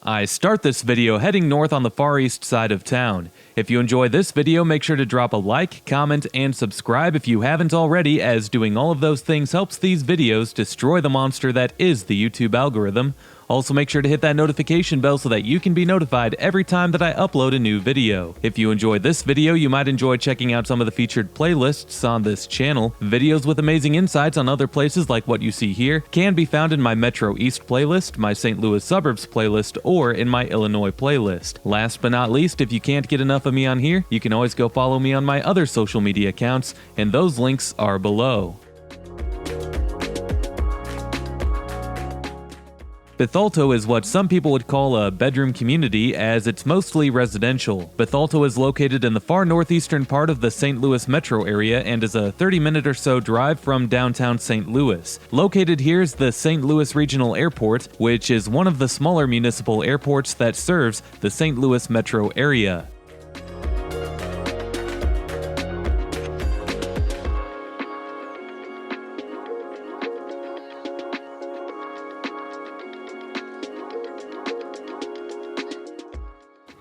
I start this video heading north on the far east side of town. If you enjoy this video, make sure to drop a like, comment, and subscribe if you haven't already, as doing all of those things helps these videos destroy the monster that is the YouTube algorithm. Also, make sure to hit that notification bell so that you can be notified every time that I upload a new video. If you enjoyed this video, you might enjoy checking out some of the featured playlists on this channel. Videos with amazing insights on other places like what you see here can be found in my Metro East playlist, my St. Louis Suburbs playlist, or in my Illinois playlist. Last but not least, if you can't get enough of me on here, you can always go follow me on my other social media accounts, and those links are below. Bethalto is what some people would call a bedroom community, as it's mostly residential. Bethalto is located in the far northeastern part of the St. Louis metro area and is a 30-minute or so drive from downtown St. Louis. Located here is the St. Louis Regional Airport, which is one of the smaller municipal airports that serves the St. Louis metro area.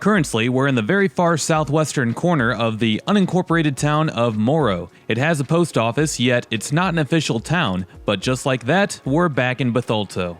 Currently, we're in the very far southwestern corner of the unincorporated town of Moro. It has a post office, yet it's not an official town, but just like that, we're back in Bethalto.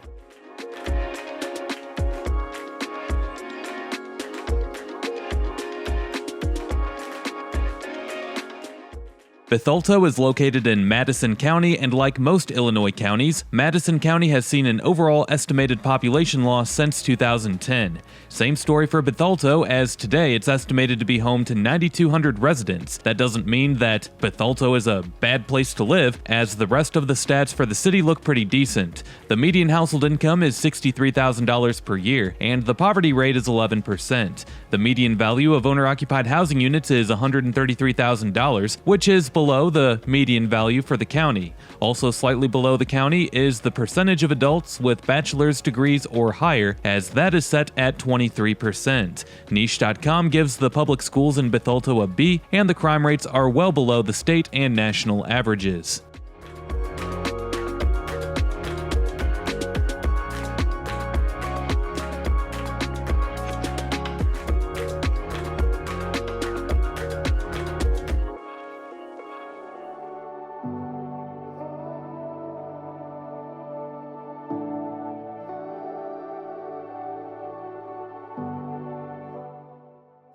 Bethalto is located in Madison County, and like most Illinois counties, Madison County has seen an overall estimated population loss since 2010. Same story for Bethalto, as today it's estimated to be home to 9,200 residents. That doesn't mean that Bethalto is a bad place to live, as the rest of the stats for the city look pretty decent. The median household income is $63,000 per year, and the poverty rate is 11%. The median value of owner-occupied housing units is $133,000, which is below the median value for the county. Also slightly below the county is the percentage of adults with bachelor's degrees or higher, as that is set at 23%. Niche.com gives the public schools in Bethalto a B, and the crime rates are well below the state and national averages.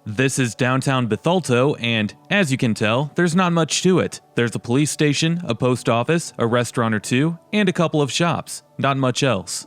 This is downtown Bethalto, and as you can tell, there's not much to it. There's a police station, a post office, a restaurant or two, and a couple of shops. Not much else.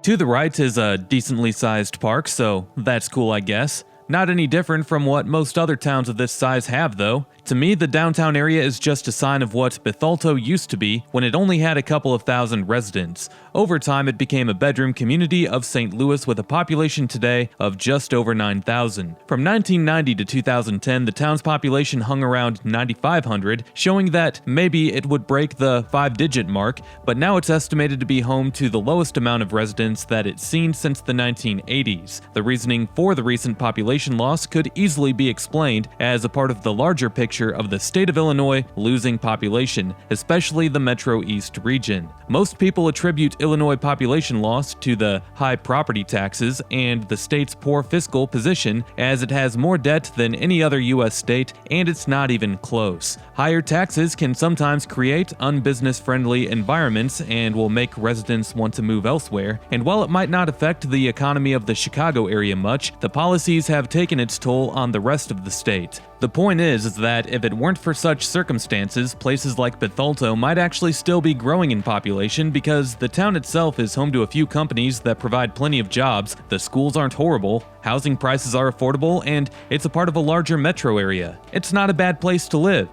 To the right is a decently sized park, so that's cool, I guess. Not any different from what most other towns of this size have, though. To me, the downtown area is just a sign of what Bethalto used to be when it only had a couple of thousand residents. Over time, it became a bedroom community of St. Louis with a population today of just over 9,000. From 1990 to 2010, the town's population hung around 9,500, showing that maybe it would break the 5-digit mark, but now it's estimated to be home to the lowest amount of residents that it's seen since the 1980s. The reasoning for the recent population loss could easily be explained as a part of the larger picture of the state of Illinois losing population, especially the Metro East region. Most people attribute Illinois population loss to the high property taxes and the state's poor fiscal position, as it has more debt than any other U.S. state, and it's not even close. Higher taxes can sometimes create unbusiness-friendly environments and will make residents want to move elsewhere, and while it might not affect the economy of the Chicago area much, the policies have taken its toll on the rest of the state. The point is that if it weren't for such circumstances, places like Bethalto might actually still be growing in population, because the town itself is home to a few companies that provide plenty of jobs, the schools aren't horrible, housing prices are affordable, and it's a part of a larger metro area. It's not a bad place to live,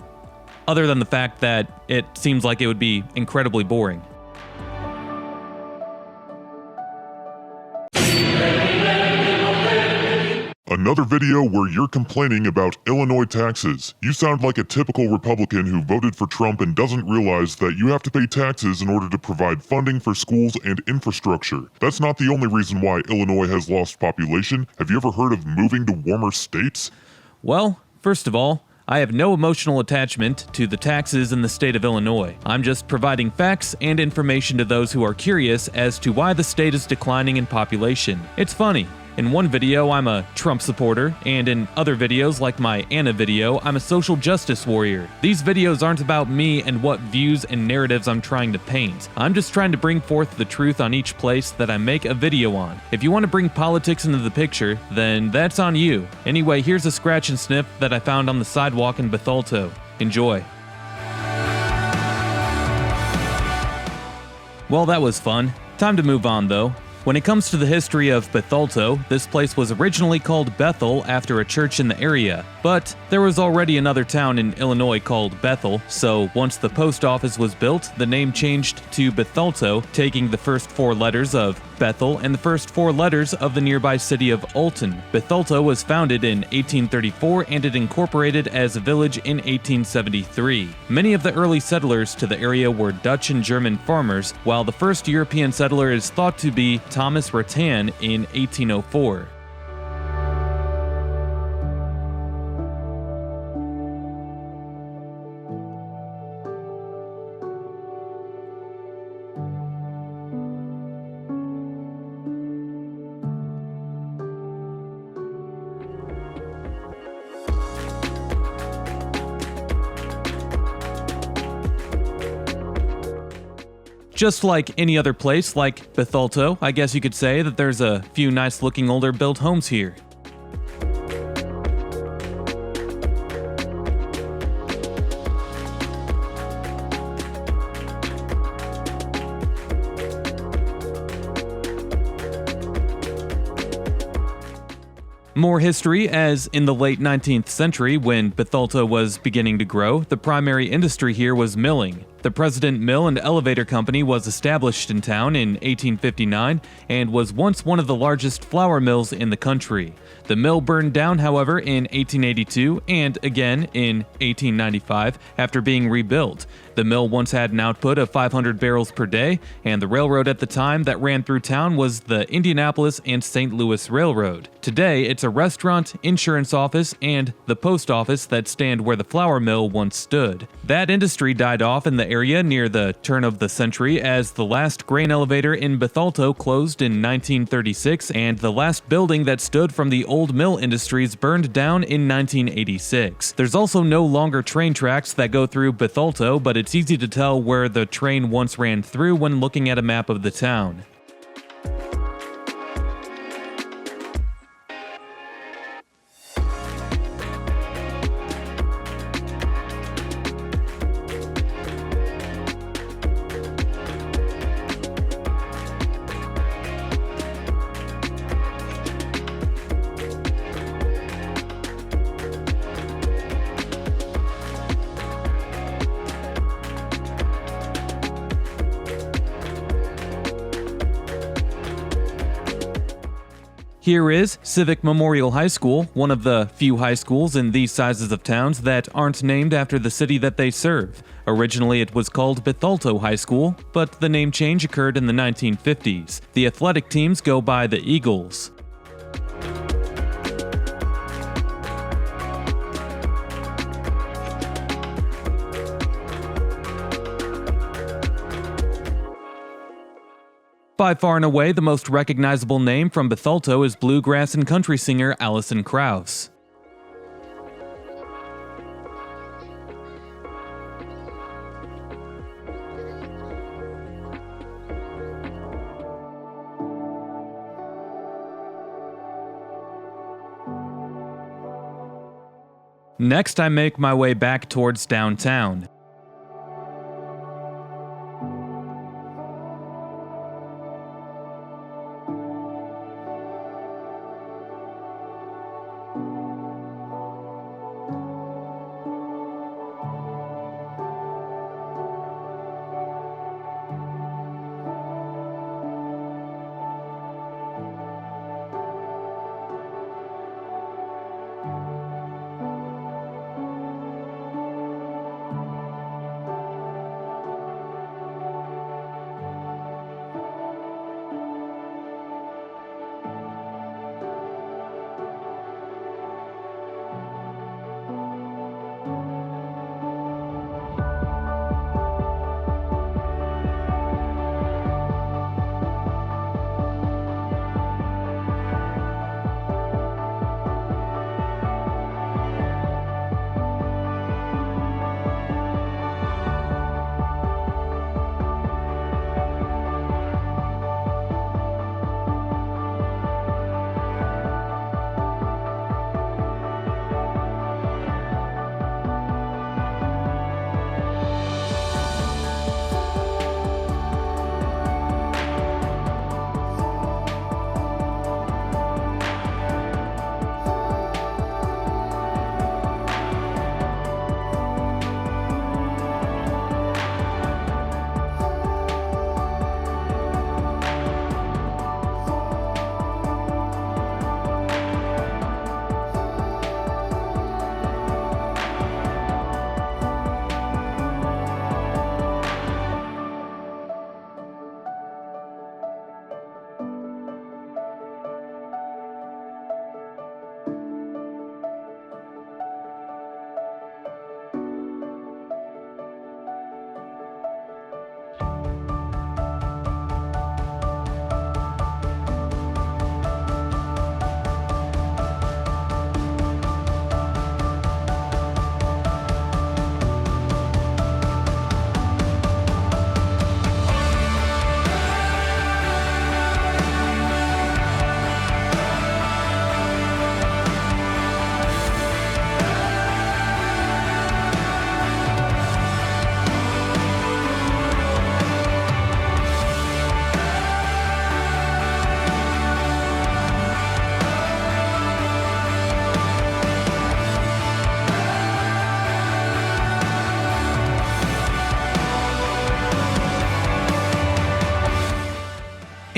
other than the fact that it seems like it would be incredibly boring. Another video where you're complaining about Illinois taxes. You sound like a typical Republican who voted for Trump and doesn't realize that you have to pay taxes in order to provide funding for schools and infrastructure. That's not the only reason why Illinois has lost population. Have you ever heard of moving to warmer states? Well, first of all, I have no emotional attachment to the taxes in the state of Illinois. I'm just providing facts and information to those who are curious as to why the state is declining in population. It's funny. In one video, I'm a Trump supporter, and in other videos, like my Anna video, I'm a social justice warrior. These videos aren't about me and what views and narratives I'm trying to paint. I'm just trying to bring forth the truth on each place that I make a video on. If you want to bring politics into the picture, then that's on you. Anyway, here's a scratch and sniff that I found on the sidewalk in Bethalto. Enjoy. Well, that was fun. Time to move on, though. When it comes to the history of Bethalto, this place was originally called Bethel after a church in the area, but there was already another town in Illinois called Bethel, so once the post office was built, the name changed to Bethalto, taking the first 4 letters of Bethel and the first 4 letters of the nearby city of Alton. Bethalto was founded in 1834 and it incorporated as a village in 1873. Many of the early settlers to the area were Dutch and German farmers, while the first European settler is thought to be Thomas Rattan in 1804. Just like any other place, like Bethalto, I guess you could say that there's a few nice-looking older built homes here. More history, as in the late 19th century, when Bethalto was beginning to grow, the primary industry here was milling. The President Mill and Elevator Company was established in town in 1859 and was once one of the largest flour mills in the country. The mill burned down, however, in 1882 and again in 1895 after being rebuilt. The mill once had an output of 500 barrels per day, and the railroad at the time that ran through town was the Indianapolis and St. Louis Railroad. Today, it's a restaurant, insurance office, and the post office that stand where the flour mill once stood. That industry died off in the area near the turn of the century as the last grain elevator in Bethalto closed in 1936 and the last building that stood from the old mill industries burned down in 1986. There's also no longer train tracks that go through Bethalto, but it's easy to tell where the train once ran through when looking at a map of the town. Here is Civic Memorial High School, one of the few high schools in these sizes of towns that aren't named after the city that they serve. Originally it was called Bethalto High School, but the name change occurred in the 1950s. The athletic teams go by the Eagles. By far and away, the most recognizable name from Bethalto is bluegrass and country singer Alison Krauss. Next, I make my way back towards downtown.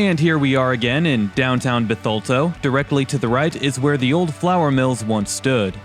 And here we are again in downtown Bethalto. Directly to the right is where the old flour mills once stood.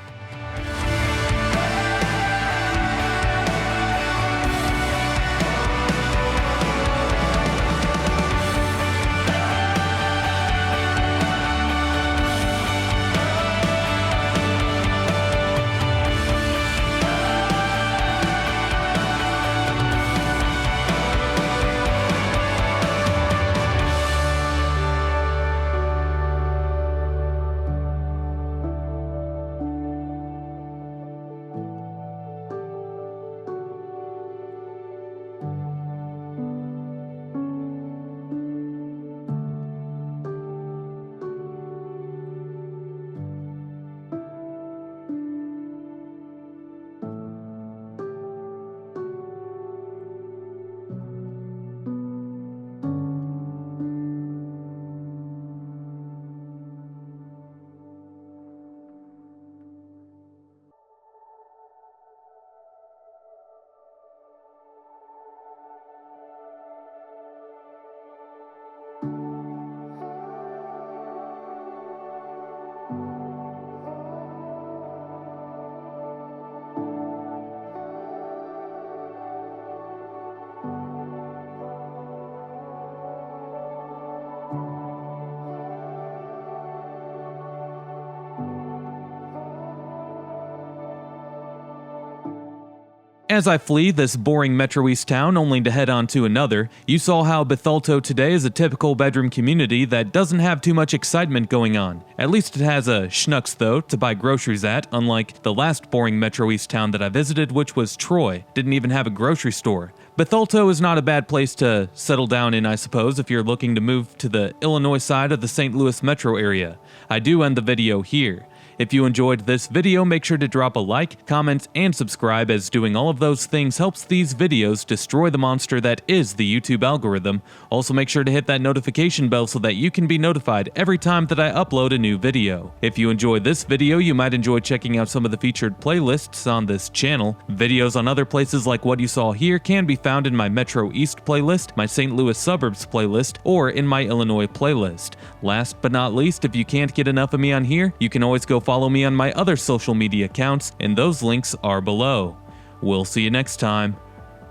As I flee this boring Metro East town only to head on to another, you saw how Bethalto today is a typical bedroom community that doesn't have too much excitement going on. At least it has a Schnucks though to buy groceries at, unlike the last boring Metro East town that I visited, which was Troy. Didn't even have a grocery store. Bethalto is not a bad place to settle down in, I suppose, if you're looking to move to the Illinois side of the St. Louis metro area. I do end the video here. If you enjoyed this video, make sure to drop a like, comment, and subscribe, as doing all of those things helps these videos destroy the monster that is the YouTube algorithm. Also make sure to hit that notification bell so that you can be notified every time that I upload a new video. If you enjoyed this video, you might enjoy checking out some of the featured playlists on this channel. Videos on other places like what you saw here can be found in my Metro East playlist, my St. Louis Suburbs playlist, or in my Illinois playlist. Last but not least, if you can't get enough of me on here, you can always go follow me on my other social media accounts, and those links are below. We'll see you next time.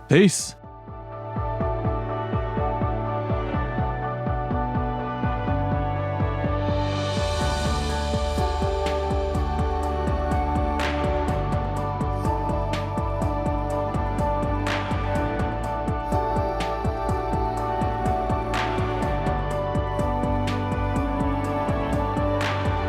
Peace!